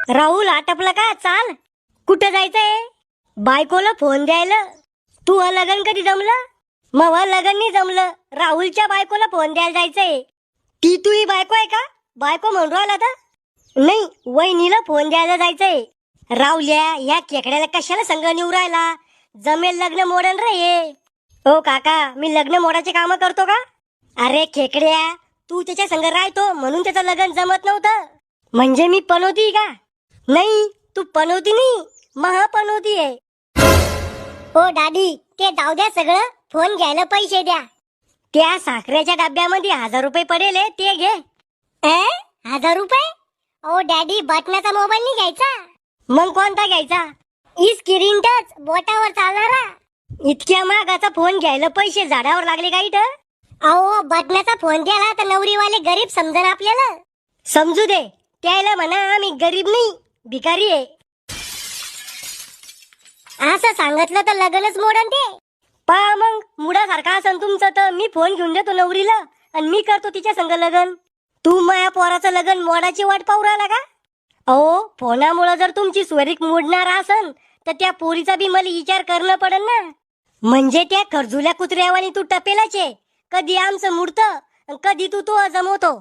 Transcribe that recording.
राहुल आटपला का? चाल. कुठं जायचंय? बायकोला फोन द्यायला. तू लग्न कधी जमलं? मग लग्न नाही जमलं. राहुलच्या बायकोला फोन द्यायला जायचंय. ती तुही बायको आहे का? बायको म्हणून राहिला तर नाही, वहिनीला फोन द्यायला जायचंय. राहुल्या, ह्या खेकड्याला कशाला संग नेऊ राहिला? जमेल लग्न मोडन रे हे. ओ काका, मी लग्न मोडाचे काम करतो का? अरे खेकड्या, तू त्याच्या संग राहतो म्हणून त्याचं लग्न जमत नव्हतं. म्हणजे मी पनवती का? नाही, तू पनवती नाही, महापनवती आहे. हो दादी, ते जाऊ द्या सगळं. फोन घ्यायला पैसे द्या. त्या साखरेच्या डब्यामध्ये 1000 रुपये पडेल, ते घे. 1000 रुपये? ओ डॅडी, बटनाचा मोबाईल नाही घ्यायचा. मग कोणता घ्यायचा? स्क्रीन टच, बोटावर चालणारा. इतक्या महागाचा फोन घ्यायला पैसे झाडावर लागले का इथं? अहो, बटनाचा फोन द्याला तर नवरीवाले गरीब समजन आपल्याला. समजू दे, त्याला म्हणा आम्ही गरीब नाही, भिकारी आहे. असं सांगितलं तर लग्नच मोडन ते. पहा मग, मुडासारखा असन तुमचं तर मी फोन घेऊन देतो नवरीला आणि मी करतो तिच्या संग लग्न. तू माया पोराचं लग्न मोडाची वाट पाहू राहिला का? अहो, फोनामुळे जर तुमची स्वरीक मोडणार असन तर त्या पोरीचा बी मला विचार करणं पडन ना. म्हणजे त्या खरजुल्या कुत्र्यावानी तू टपेलाचे, कधी आमचं मुडतं कधी तू तो जमवतो.